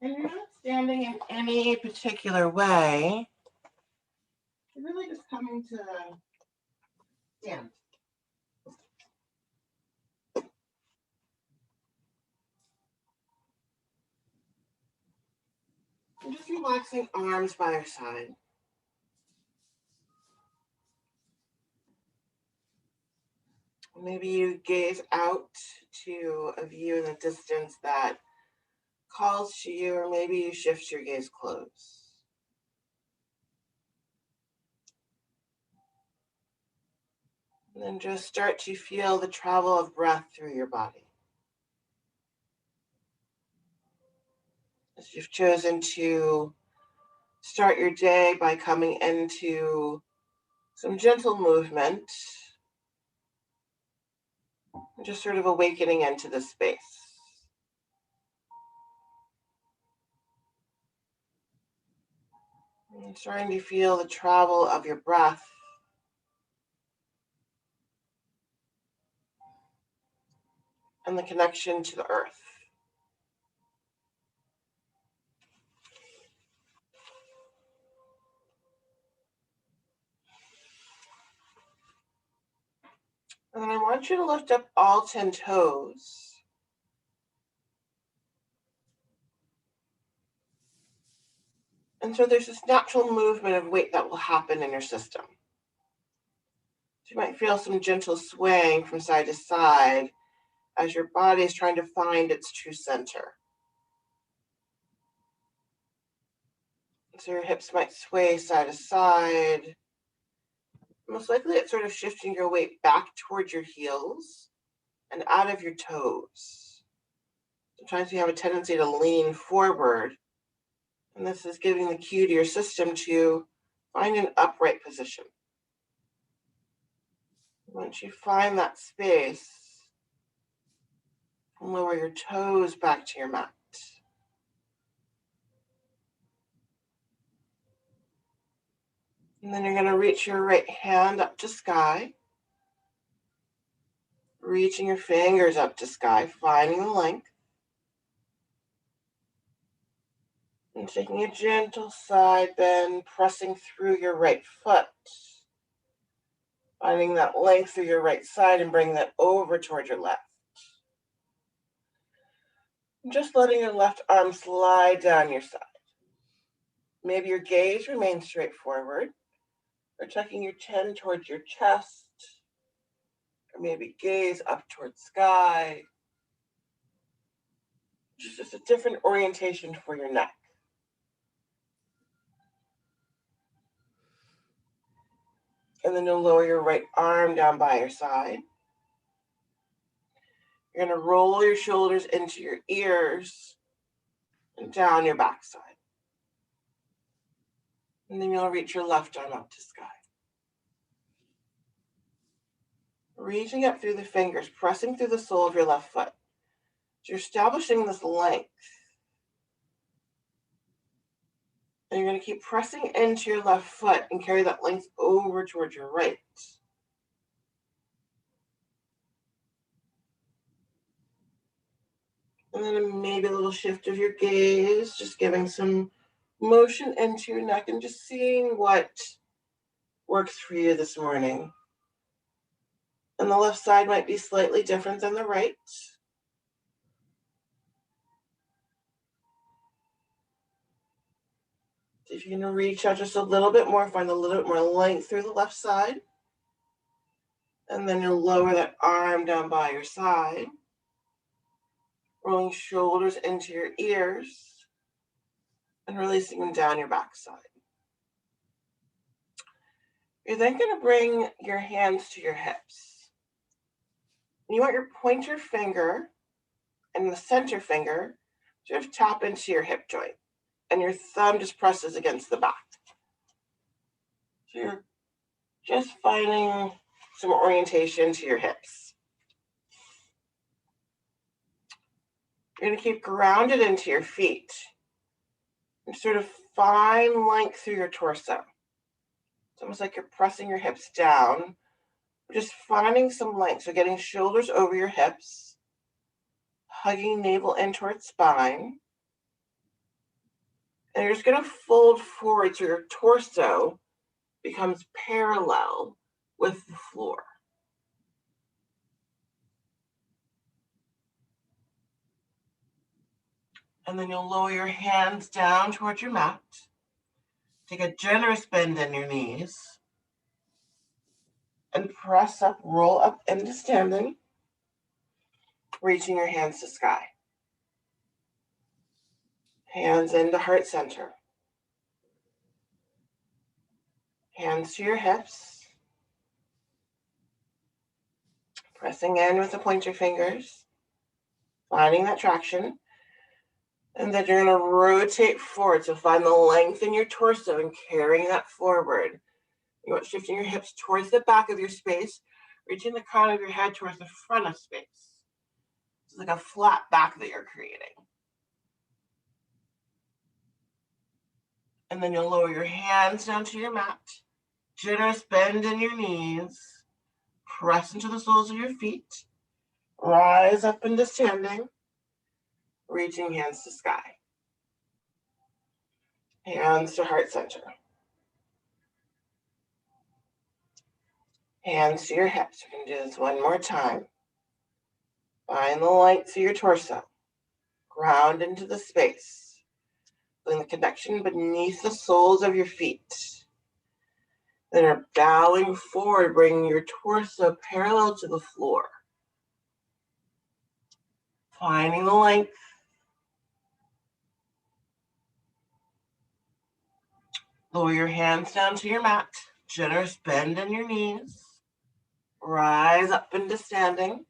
And you're not standing in any particular way. You're really just coming to stand. And just relaxing arms by your side. Maybe you gaze out to a view in the distance that calls to you, or maybe you shift your gaze close. And then just start to feel the travel of breath through your body. As you've chosen to start your day by coming into some gentle movement, just sort of awakening into the space. And starting to feel the travel of your breath and the connection to the earth. And then I want you to lift up all 10 toes. And so there's this natural movement of weight that will happen in your system. So you might feel some gentle swaying from side to side as your body is trying to find its true center. So your hips might sway side to side. Most likely it's sort of shifting your weight back towards your heels and out of your toes. Sometimes you have a tendency to lean forward, and this is giving the cue to your system to find an upright position. Once you find that space, lower your toes back to your mat. And then you're going to reach your right hand up to sky. Reaching your fingers up to sky, finding the length. And taking a gentle side bend, pressing through your right foot. Finding that length through your right side and bringing that over toward your left. And just letting your left arm slide down your side. Maybe your gaze remains straight forward, or tucking your chin towards your chest, or maybe gaze up towards sky. Just a different orientation for your neck. And then you'll lower your right arm down by your side. You're going to roll your shoulders into your ears and down your backside. And then you'll reach your left arm up to sky. Reaching up through the fingers, pressing through the sole of your left foot. So you're establishing this length. And you're going to keep pressing into your left foot and carry that length over towards your right. And then maybe a little shift of your gaze, just giving some motion into your neck and just seeing what works for you this morning. And the left side might be slightly different than the right. If you're going to reach out just a little bit more, find a little bit more length through the left side. And then you'll lower that arm down by your side. Rolling shoulders into your ears. And releasing them down your backside. You're then going to bring your hands to your hips. You want your pointer finger and the center finger sort of tap into your hip joint. And your thumb just presses against the back. So you're just finding some orientation to your hips. You're going to keep grounded into your feet. And sort of find length through your torso. It's almost like you're pressing your hips down. Just finding some length. So getting shoulders over your hips. Hugging navel in towards spine. And you're just going to fold forward so your torso becomes parallel with the floor. And then you'll lower your hands down towards your mat. Take a generous bend in your knees. And press up, roll up into standing, reaching your hands to sky. Hands into heart center. Hands to your hips. Pressing in with the pointer fingers. Finding that traction. And then you're going to rotate forward. So find the length in your torso and carrying that forward. You want shifting your hips towards the back of your space, reaching the crown of your head towards the front of space. It's like a flat back that you're creating. And then you'll lower your hands down to your mat. Generous bend in your knees. Press into the soles of your feet. Rise up into standing. Reaching hands to sky. Hands to heart center. Hands to your hips. You can do this one more time. Find the length of your torso. Ground into the space. Feeling the connection beneath the soles of your feet. Then are bowing forward, bringing your torso parallel to the floor. Finding the length. Lower your hands down to your mat. Generous bend in your knees. Rise up into standing.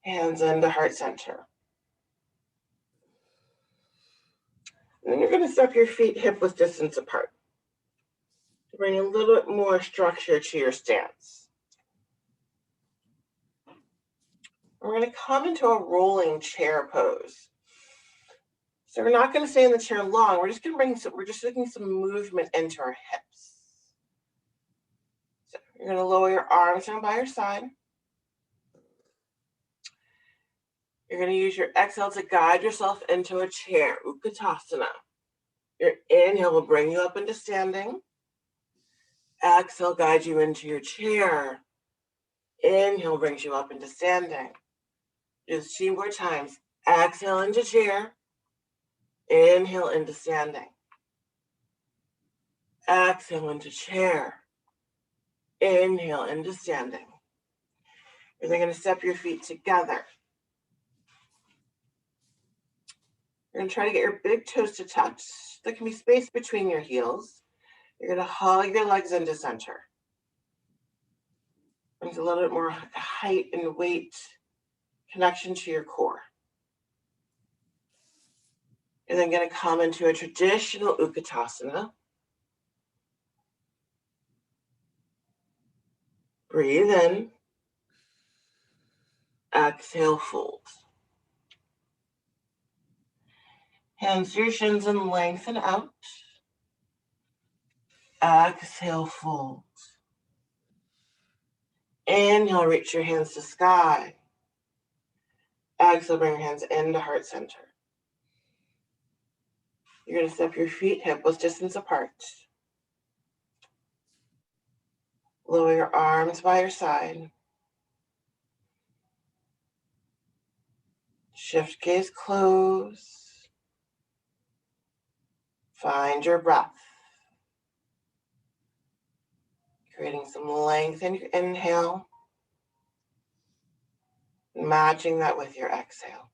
Hands into heart center. And then you're going to step your feet hip width distance apart to bring a little bit more structure to your stance. We're going to come into a rolling chair pose. So we're not going to stay in the chair long. We're just going to some movement into our hips. So you're going to lower your arms down by your side. You're going to use your exhale to guide yourself into a chair, Ukitasana. Your inhale will bring you up into standing. Exhale guides you into your chair. Inhale brings you up into standing. Do this 2 more times. Exhale into chair. Inhale into standing. Exhale into chair. Inhale into standing. And then you're going to step your feet together. You're going to try to get your big toes to touch. There can be space between your heels. You're going to hug your legs into center. Brings a little bit more height and weight connection to your core. You're then going to come into a traditional Ukitasana. Breathe in. Exhale, fold. Hands to your shins and lengthen out. Exhale, fold. Inhale, reach your hands to sky. Exhale, bring your hands into heart center. You're going to step your feet hip width distance apart. Lower your arms by your side. Shift gaze close. Find your breath. Creating some length in your inhale. Matching that with your exhale.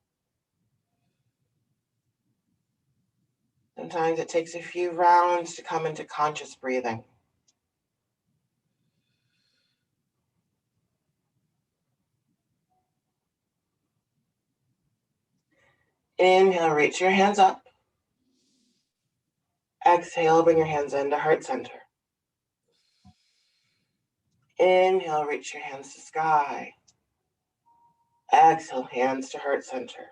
Sometimes it takes a few rounds to come into conscious breathing. Inhale, reach your hands up. Exhale, bring your hands into heart center. Inhale, reach your hands to sky. Exhale, hands to heart center.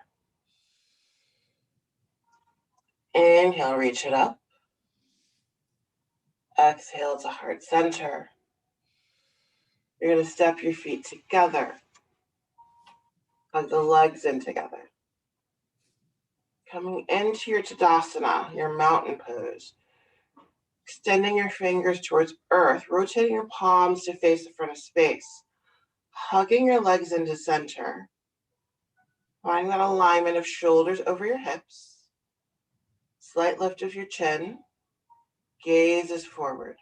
Inhale, reach it up. Exhale to heart center. You're going to step your feet together. Hug the legs in together. Coming into your Tadasana, your mountain pose. Extending your fingers towards earth, rotating your palms to face the front of space. Hugging your legs into center. Finding that alignment of shoulders over your hips. Slight lift of your chin. Gaze is forward.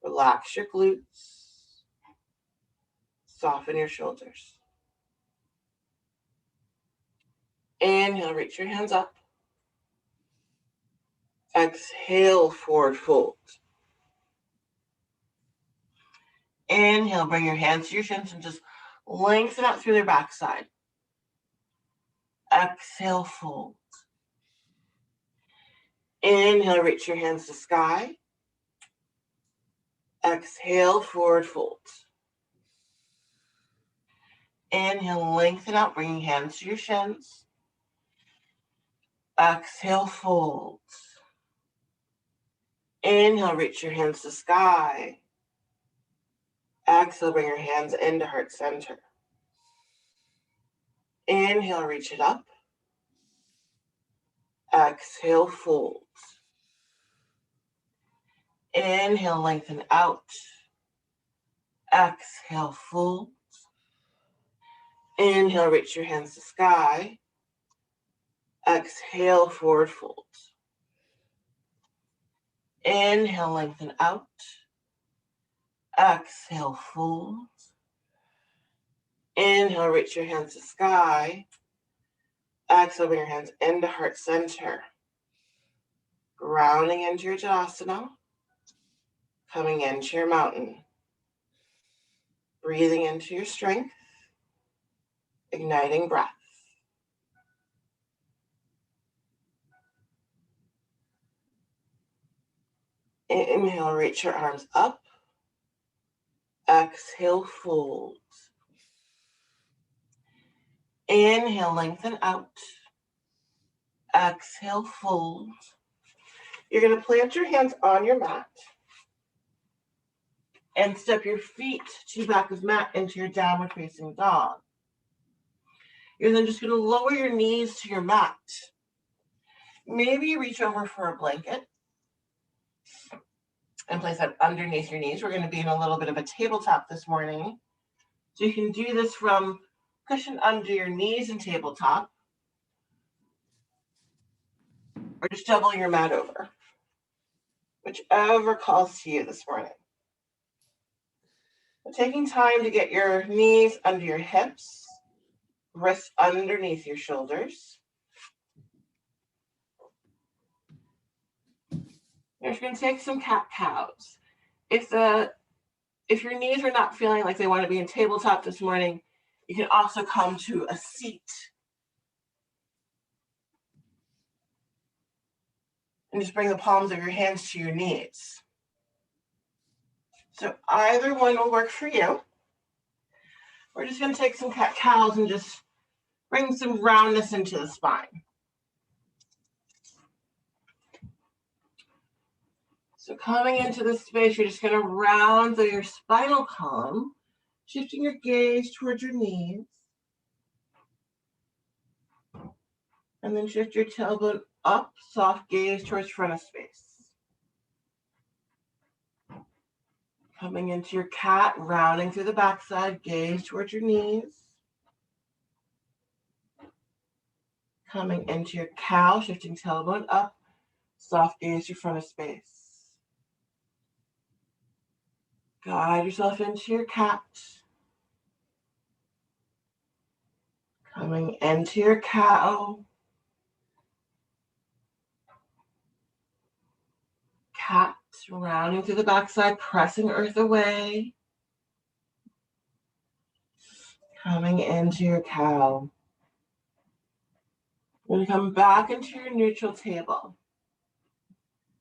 Relax your glutes. Soften your shoulders. Inhale, reach your hands up. Exhale, forward fold. Inhale, bring your hands to your shins and just lengthen out through their backside. Exhale, fold. Inhale, reach your hands to sky. Exhale, forward fold. Inhale, lengthen out, bringing hands to your shins. Exhale, fold. Inhale, reach your hands to sky. Exhale, bring your hands into heart center. Inhale, reach it up. Exhale, fold. Inhale, lengthen out. Exhale, fold. Inhale, reach your hands to sky. Exhale, forward fold. Inhale, lengthen out. Exhale, fold. Inhale, reach your hands to sky. Exhale, bring your hands into heart center. Grounding into your Tadasana. Coming into your mountain. Breathing into your strength. Igniting breath. Inhale, reach your arms up. Exhale, fold. Inhale, lengthen out. Exhale, fold. You're going to plant your hands on your mat and step your feet to the back of the mat into your downward facing dog. You're then just going to lower your knees to your mat. Maybe you reach over for a blanket and place that underneath your knees. We're going to be in a little bit of a tabletop this morning. So you can do this from cushion under your knees and tabletop, or just double your mat over, whichever calls to you this morning. So taking time to get your knees under your hips, wrists underneath your shoulders. You're just going to take some cat-cows. If your knees are not feeling like they want to be in tabletop this morning, you can also come to a seat. And just bring the palms of your hands to your knees. So either one will work for you. We're just going to take some cat-cows and just bring some roundness into the spine. So coming into this space, you're just going to round through your spinal column, shifting your gaze towards your knees. And then shift your tailbone up, soft gaze towards front of space. Coming into your cat, rounding through the backside, gaze towards your knees. Coming into your cow, shifting tailbone up, soft gaze to front of space. Guide yourself into your cat. Coming into your cow. Cat, rounding through the backside, pressing earth away. Coming into your cow. You're going to come back into your neutral table.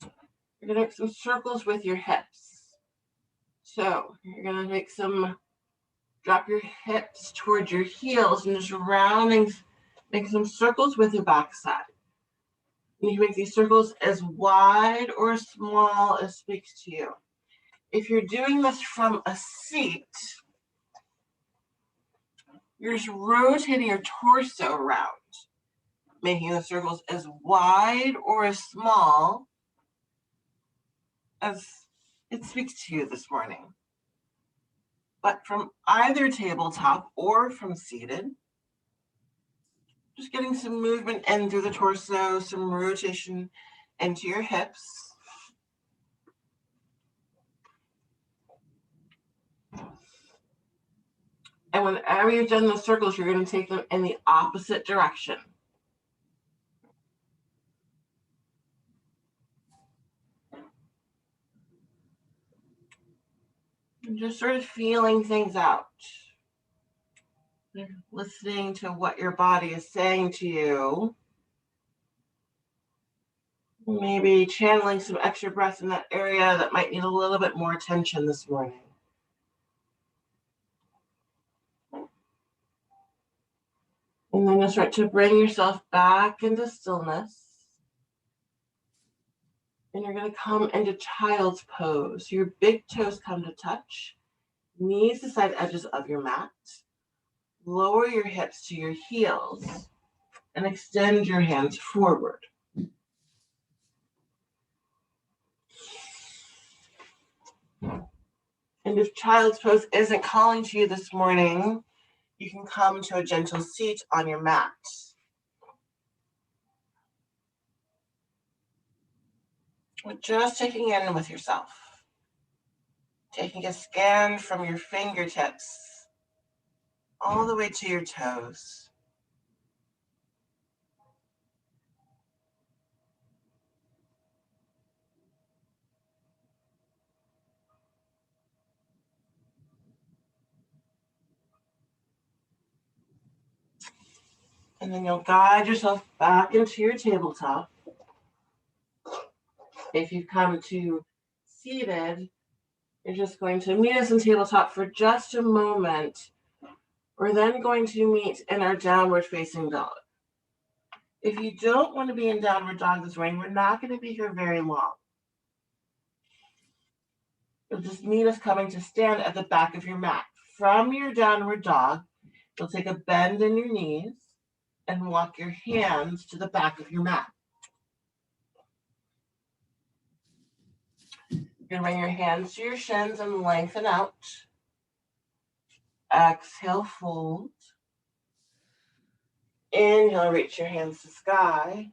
You're going to make some circles with your hips. So you're going to drop your hips towards your heels and just rounding, make some circles with your backside. And you can make these circles as wide or as small as speaks to you. If you're doing this from a seat, you're just rotating your torso around. making the circles as wide or as small as it speaks to you this morning. But from either tabletop or from seated, just getting some movement in through the torso, some rotation into your hips. And whenever you've done the circles, you're going to take them in the opposite direction. And just sort of feeling things out. Listening to what your body is saying to you. Maybe channeling some extra breath in that area that might need a little bit more attention this morning. And then you'll start to bring yourself back into stillness. And you're going to come into child's pose. Your big toes come to touch, knees to side edges of your mat. Lower your hips to your heels and extend your hands forward. And if child's pose isn't calling to you this morning, you can come to a gentle seat on your mat. We're just checking in with yourself. Taking a scan from your fingertips all the way to your toes. And then you'll guide yourself back into your tabletop. If you've come to seated, you're just going to meet us in tabletop for just a moment. We're then going to meet in our downward facing dog. If you don't want to be in downward dog this morning, we're not going to be here very long. You'll just meet us coming to stand at the back of your mat. From your downward dog, you'll take a bend in your knees and walk your hands to the back of your mat. You're going to bring your hands to your shins and lengthen out. Exhale, fold. Inhale, reach your hands to sky.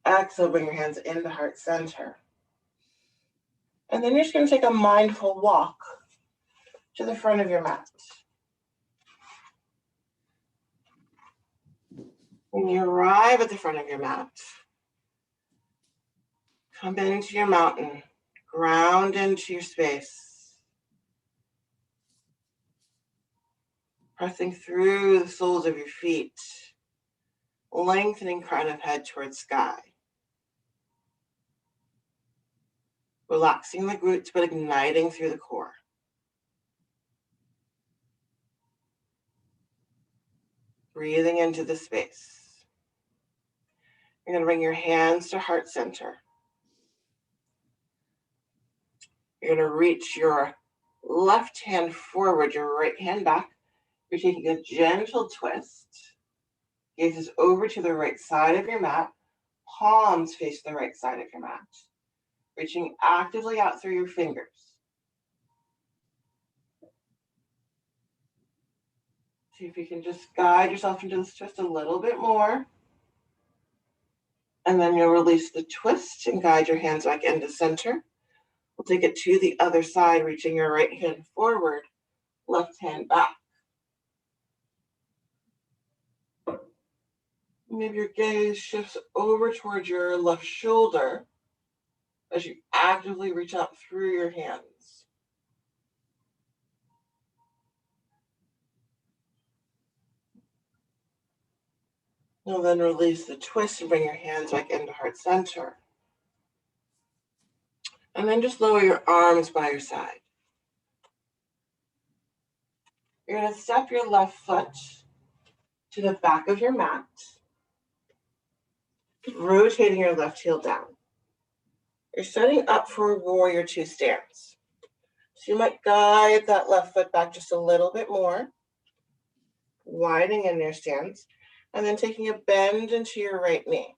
Exhale, bring your hands into heart center. And then you're just going to take a mindful walk to the front of your mat. When you arrive at the front of your mat, come into your mountain, ground into your space, pressing through the soles of your feet, lengthening crown of head towards sky. Relaxing the glutes, but igniting through the core. Breathing into the space. You're going to bring your hands to heart center. You're going to reach your left hand forward, your right hand back. You're taking a gentle twist. Gazes over to the right side of your mat. Palms face the right side of your mat. Reaching actively out through your fingers. See if you can just guide yourself into this twist a little bit more. And then you'll release the twist and guide your hands back into center. We'll take it to the other side, reaching your right hand forward, left hand back. Maybe your gaze shifts over towards your left shoulder as you actively reach out through your hands. You'll then release the twist and bring your hands back into heart center. And then just lower your arms by your side. You're going to step your left foot to the back of your mat, rotating your left heel down. You're setting up for warrior two stance. So you might guide that left foot back just a little bit more, widening in your stance. And then taking a bend into your right knee.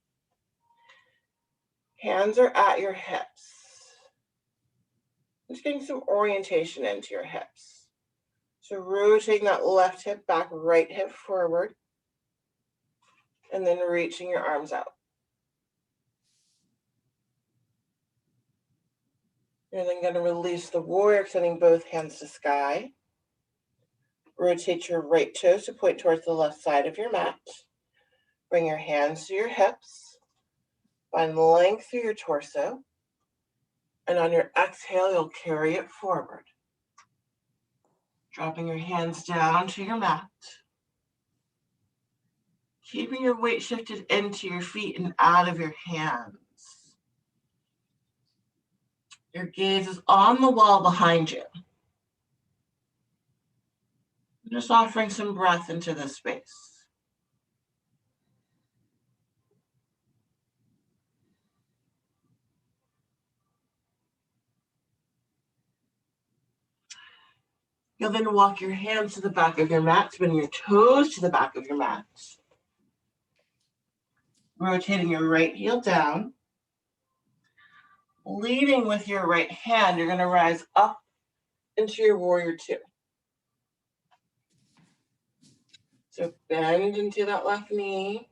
Hands are at your hips. Just getting some orientation into your hips. So rotating that left hip back, right hip forward, and then reaching your arms out. You're then going to release the warrior, extending both hands to sky. Rotate your right toes to point towards the left side of your mat. Bring your hands to your hips. Find length through your torso. And on your exhale, you'll carry it forward. Dropping your hands down to your mat. Keeping your weight shifted into your feet and out of your hands. Your gaze is on the wall behind you. Just offering some breath into this space. You'll then walk your hands to the back of your mat, spin your toes to the back of your mat. Rotating your right heel down. Leading with your right hand, you're going to rise up into your warrior two. So bend into that left knee,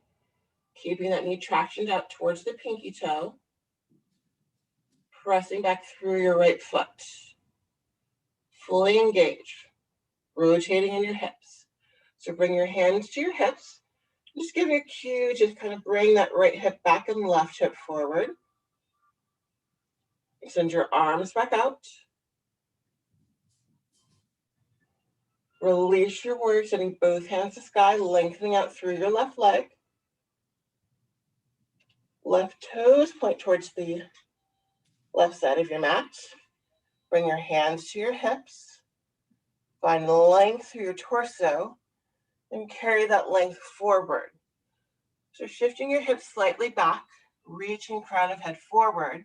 keeping that knee tractioned out towards the pinky toe. Pressing back through your right foot. Fully engage. Rotating in your hips. So bring your hands to your hips. Just give your cue to kind of bring that right hip back and left hip forward. Extend your arms back out. Release your warrior, sending both hands to sky, lengthening out through your left leg. Left toes point towards the left side of your mat. Bring your hands to your hips. Find length through your torso and carry that length forward. So shifting your hips slightly back, reaching crown of head forward,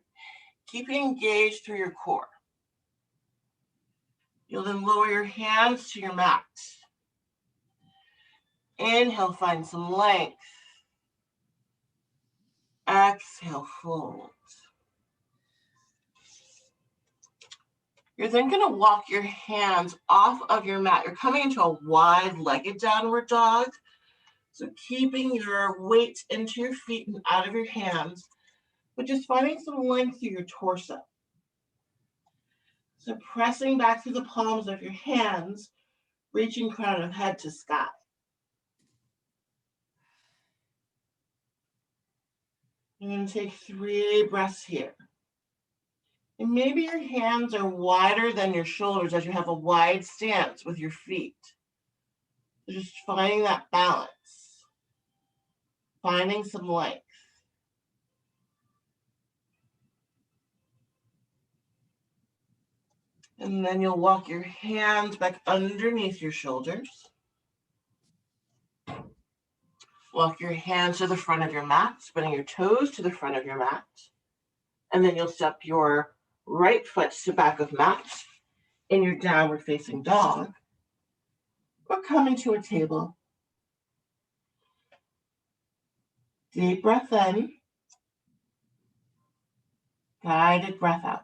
keeping engaged through your core. You'll then lower your hands to your mat. Inhale, find some length. Exhale, fold. You're then going to walk your hands off of your mat. You're coming into a wide-legged downward dog. So keeping your weight into your feet and out of your hands, but just finding some length through your torso. So pressing back through the palms of your hands, reaching crown of head to sky. You're going to take 3 breaths here. And maybe your hands are wider than your shoulders as you have a wide stance with your feet. So just finding that balance. Finding some length. And then you'll walk your hands back underneath your shoulders. Walk your hands to the front of your mat, spinning your toes to the front of your mat. And then you'll step your right foot to back of mat in your downward facing dog. Or come into a table. Deep breath in. Guided breath out.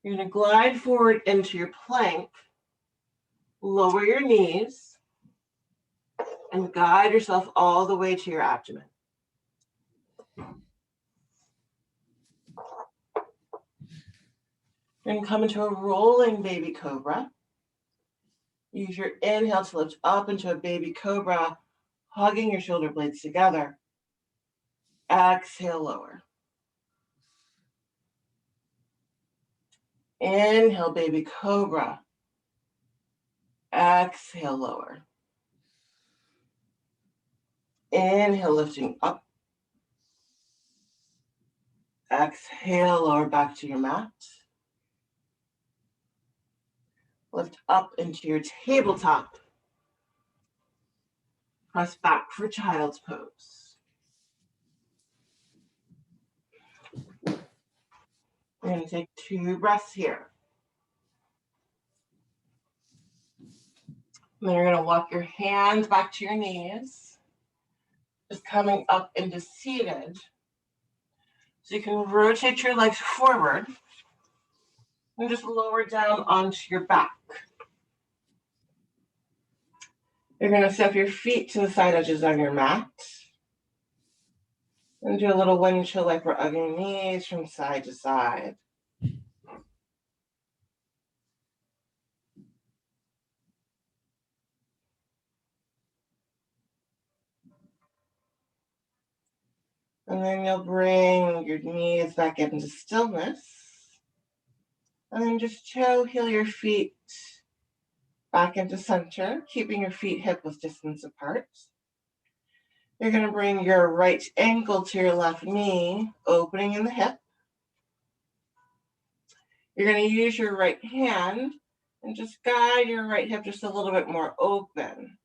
You're going to glide forward into your plank. Lower your knees. And guide yourself all the way to your abdomen. You're going to come into a rolling baby cobra. Use your inhale to lift up into a baby cobra, hugging your shoulder blades together. Exhale, lower. Inhale, baby cobra. Exhale, lower. Inhale, lifting up. Exhale, lower back to your mat. Lift up into your tabletop. Press back for child's pose. We're going to take 2 breaths here. And then you're going to walk your hands back to your knees, just coming up into seated. So you can rotate your legs forward and just lower down onto your back. You're going to step your feet to the side edges on your mat and do a little windshield wiper of your knees from side to side. And then you'll bring your knees back into stillness. And then just toe heel your feet back into center, keeping your feet hip width distance apart. You're going to bring your right ankle to your left knee, opening in the hip. You're going to use your right hand and just guide your right hip just a little bit more open.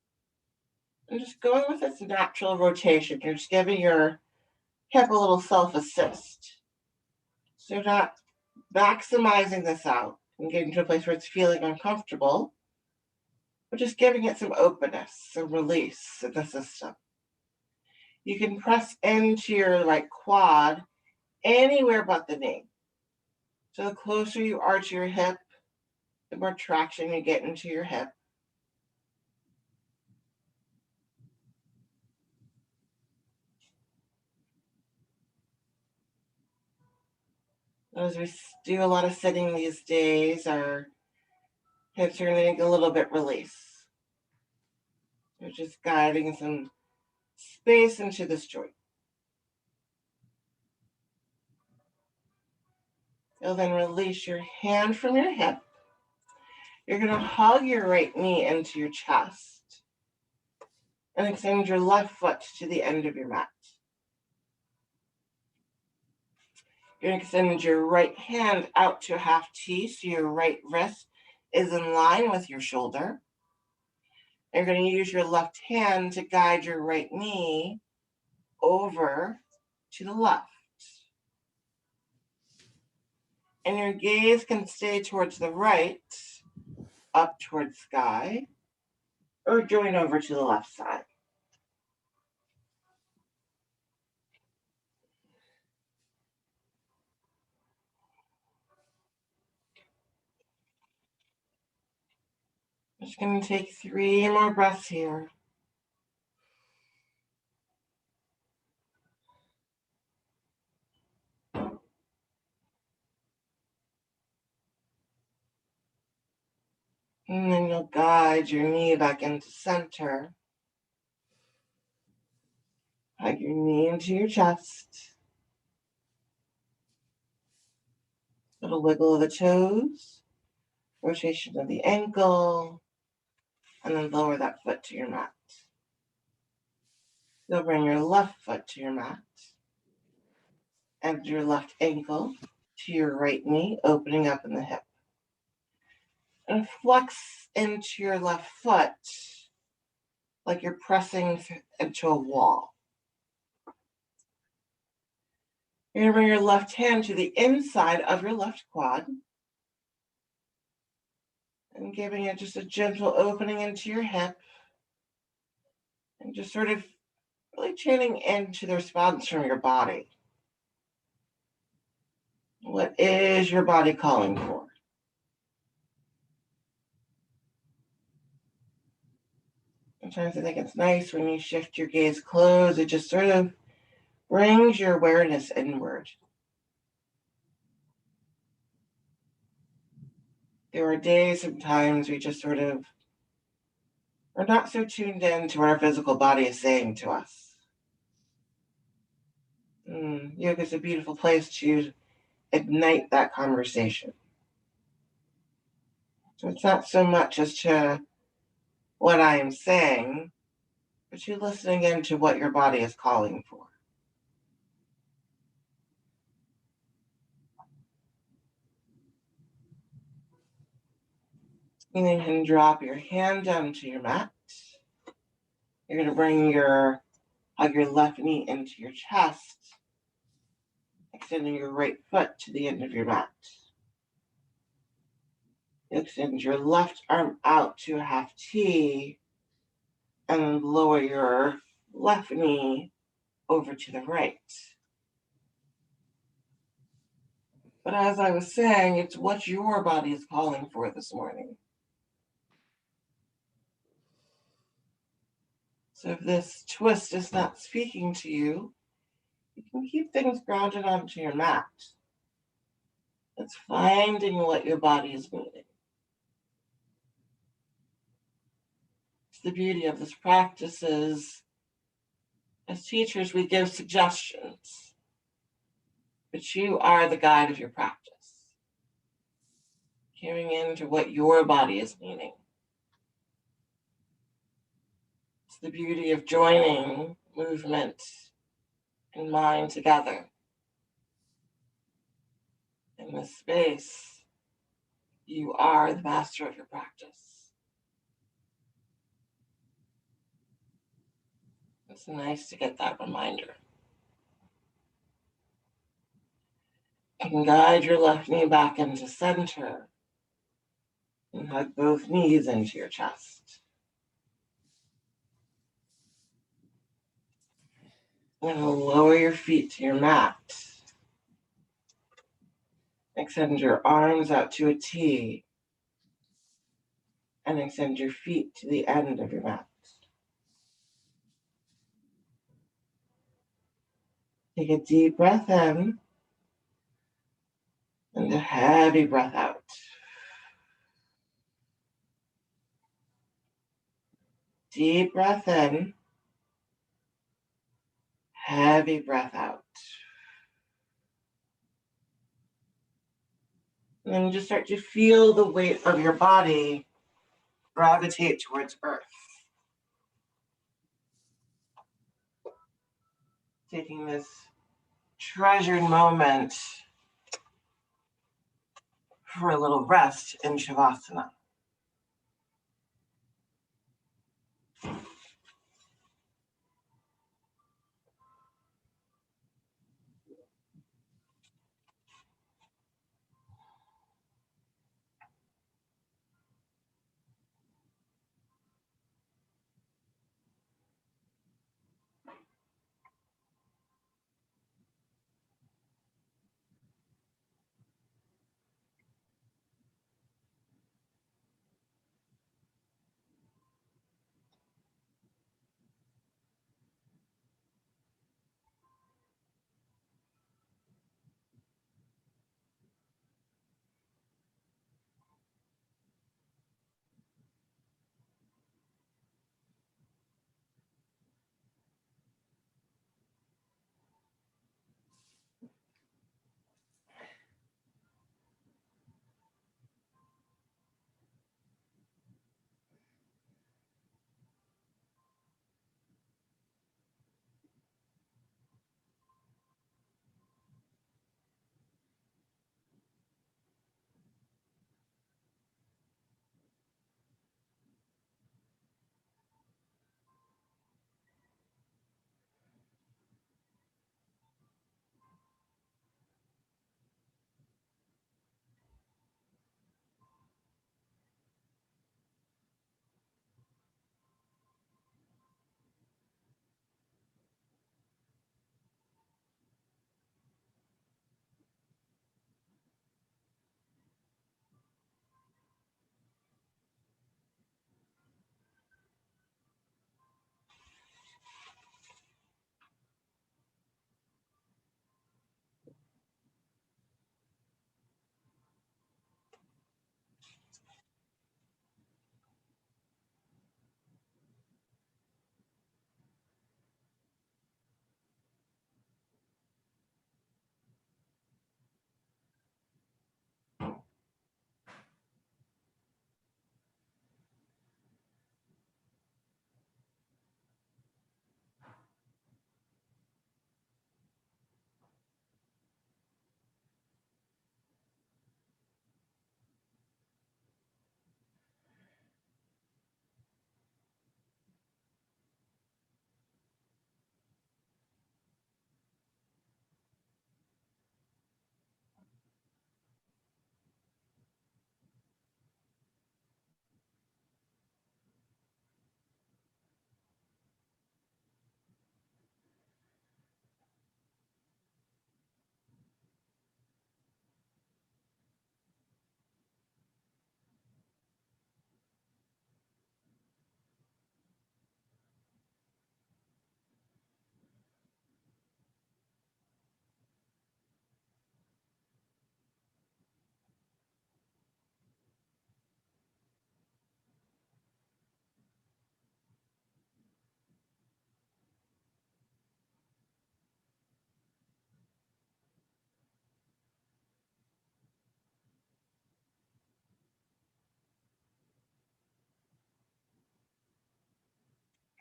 And just going with its natural rotation. You're just giving your hip a little self-assist. So you're not maximizing this out and getting to a place where it's feeling uncomfortable, but just giving it some openness, some release in the system. You can press into your right quad anywhere but the knee. So the closer you are to your hip, the more traction you get into your hip. As we do a lot of sitting these days, our hips are going to need a little bit release. We're just guiding some space into this joint. You'll then release your hand from your hip. You're going to hug your right knee into your chest and extend your left foot to the end of your mat. You're going to extend your right hand out to a half T so your right wrist is in line with your shoulder. You're going to use your left hand to guide your right knee over to the left. And your gaze can stay towards the right, up towards sky, or join over to the left side. I'm just going to take 3 more breaths here. And then you'll guide your knee back into center. Hug your knee into your chest. Little wiggle of the toes, rotation of the ankle, and then lower that foot to your mat. You'll bring your left foot to your mat and your left ankle to your right knee, opening up in the hip. And flex into your left foot like you're pressing into a wall. You're going to bring your left hand to the inside of your left quad and giving it just a gentle opening into your hip and just sort of really tuning into the response from your body. What is your body calling for? Sometimes I think it's nice when you shift your gaze close, it just sort of brings your awareness inward. There are days sometimes we just sort of are not so tuned in to what our physical body is saying to us. Yoga is a beautiful place to ignite that conversation. So it's not so much as to what I am saying, but you listening into what your body is calling for. And then you can drop your hand down to your mat. You're going to bring hug your left knee into your chest, extending your right foot to the end of your mat. Extend your left arm out to a half T and lower your left knee over to the right. But as I was saying, it's what your body is calling for this morning. So if this twist is not speaking to you, you can keep things grounded onto your mat. It's finding what your body is needing. It's the beauty of this practice is, as teachers, we give suggestions, but you are the guide of your practice. Carrying into what your body is needing. It's the beauty of joining movement and mind together. In this space, you are the master of your practice. It's nice to get that reminder. You can guide your left knee back into center and hug both knees into your chest. And lower your feet to your mat. Extend your arms out to a T and extend your feet to the end of your mat. Take a deep breath in and a heavy breath out. Deep breath in, heavy breath out. And then just start to feel the weight of your body gravitate towards earth. Taking this treasured moment for a little rest in Shavasana.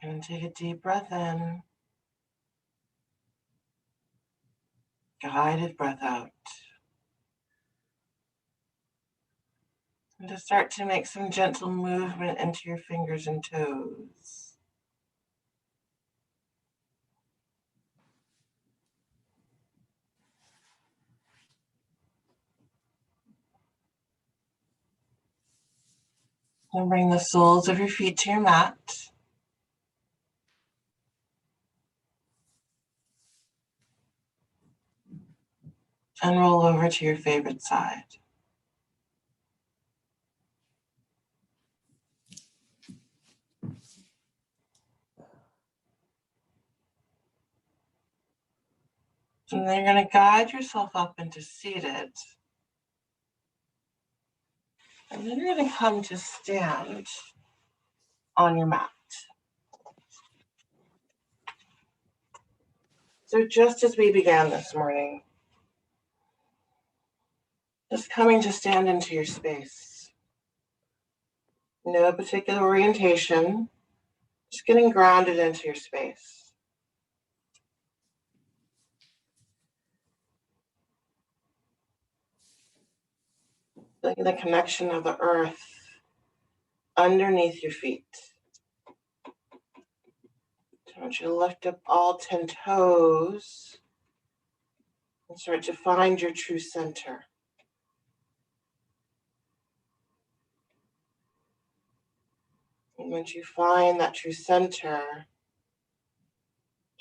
And take a deep breath in. Guided breath out. And to start to make some gentle movement into your fingers and toes. And bring the soles of your feet to your mat. And roll over to your favorite side. And then you're going to guide yourself up into seated. And then you're going to come to stand on your mat. So just as we began this morning, just coming to stand into your space. No particular orientation, just getting grounded into your space. Feeling the connection of the earth underneath your feet. I want you to lift up all 10 toes and start to find your true center. And once you find that true center,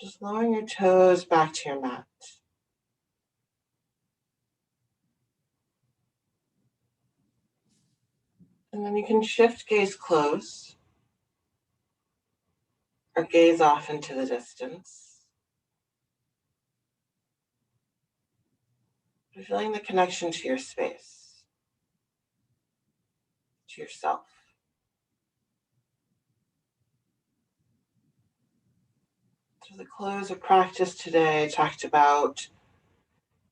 just lowering your toes back to your mat. And then you can shift gaze close or gaze off into the distance. You're feeling the connection to your space, to yourself. So the close of practice today talked about,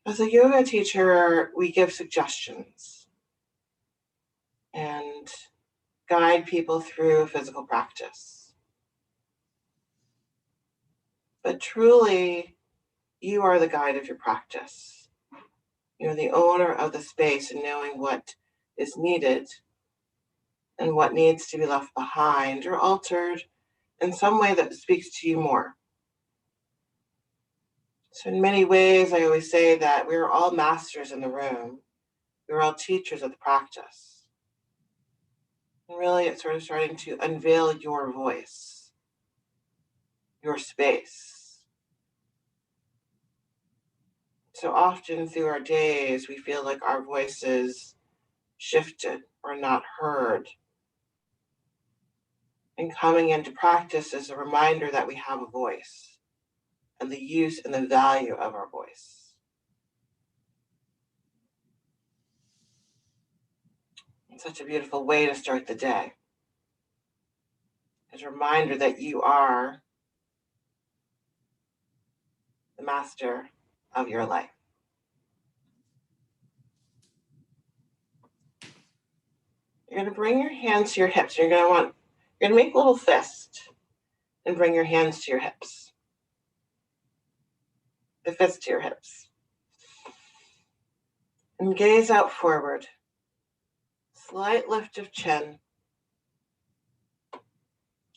as a yoga teacher, we give suggestions and guide people through physical practice. But truly, you are the guide of your practice. You're the owner of the space and knowing what is needed and what needs to be left behind or altered in some way that speaks to you more. So in many ways, I always say that we're all masters in the room. We're all teachers of the practice. And really, it's sort of starting to unveil your voice, your space. So often through our days, we feel like our voices shifted or not heard. And coming into practice is a reminder that we have a voice and the use and the value of our voice. It's such a beautiful way to start the day. It's a reminder that you are the master of your life. You're going to bring your hands to your hips. You're going to make a little fist and bring your hands to your hips. The fist to your hips. And gaze out forward. Slight lift of chin.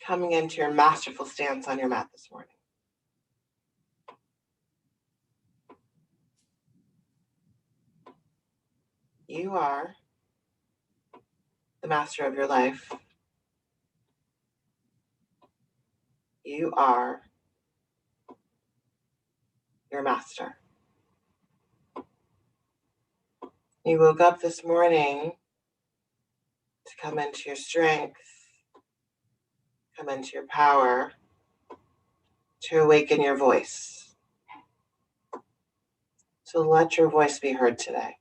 Coming into your masterful stance on your mat this morning. You are the master of your life. You are your master. You woke up this morning to come into your strength, come into your power, to awaken your voice. So let your voice be heard today.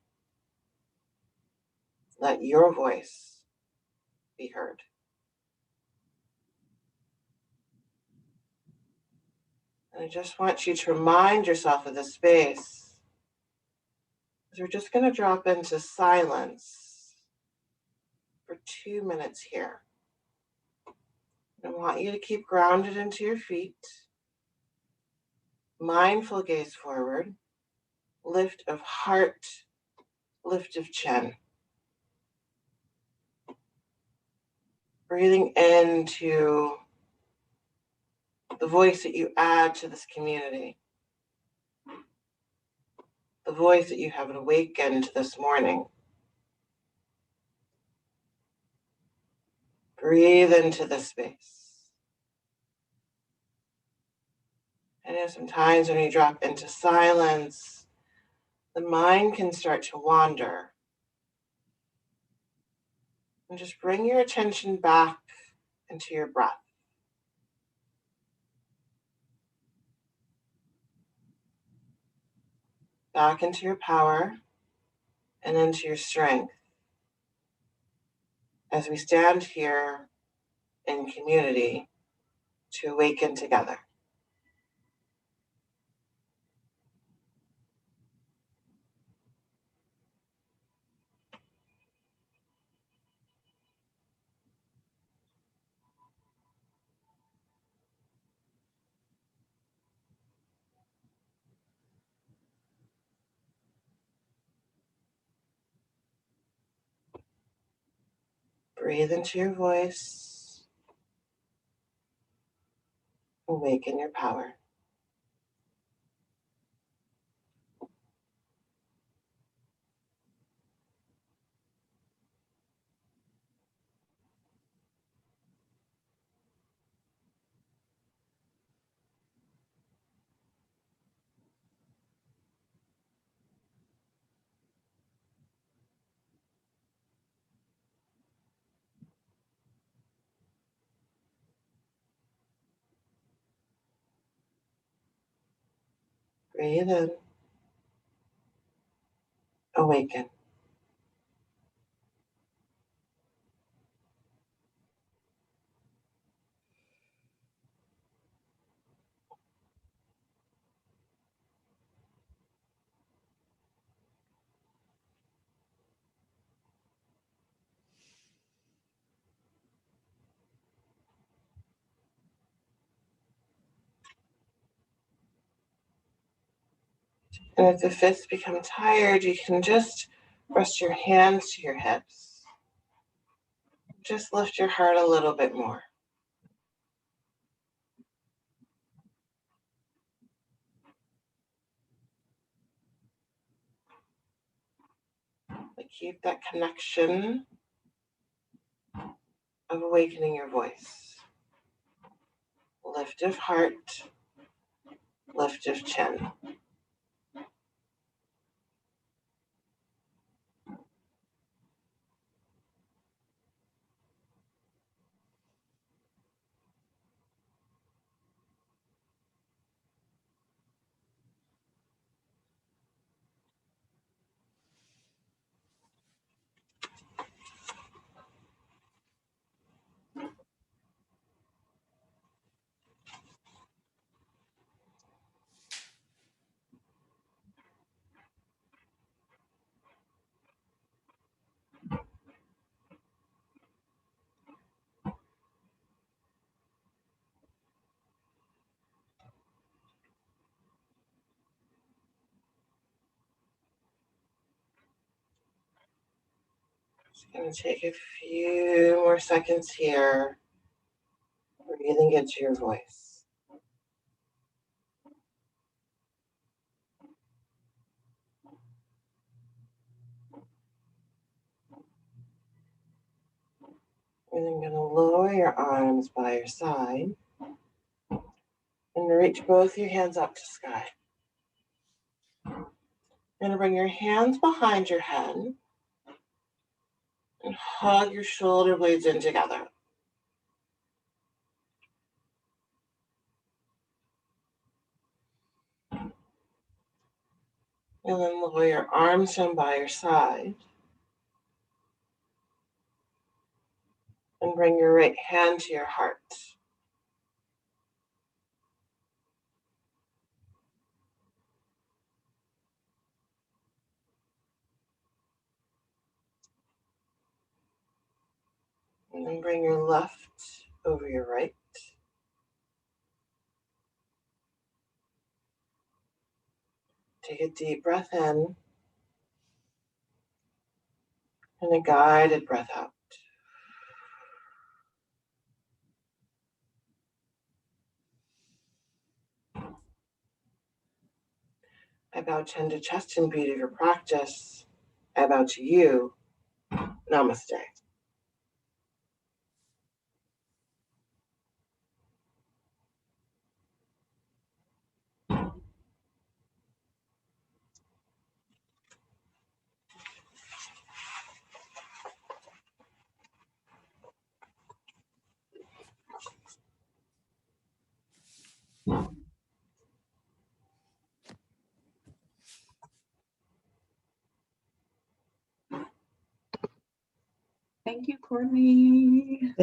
Let your voice be heard. And I just want you to remind yourself of this space. We're just going to drop into silence for 2 minutes here. I want you to keep grounded into your feet. Mindful gaze forward. Lift of heart, lift of chin. Breathing into the voice that you add to this community. The voice that you have awakened this morning. Breathe into this space. I know sometimes when you drop into silence, the mind can start to wander. And just bring your attention back into your breath. Back into your power and into your strength as we stand here in community to awaken together. Breathe into your voice. Awaken your power. Breathe in. Awaken. And if the fists become tired, you can just rest your hands to your hips. Just lift your heart a little bit more. But keep that connection of awakening your voice. Lift of heart, lift of chin. Just going to take a few more seconds here, breathing into your voice. And then going to lower your arms by your side and reach both your hands up to sky. You're going to bring your hands behind your head and hug your shoulder blades in together. And then lower your arms down by your side and bring your right hand to your heart. And then bring your left over your right. Take a deep breath in and a guided breath out. I bow chin to chest in beauty of your practice. I bow to you. Namaste. Thank you, Courtney.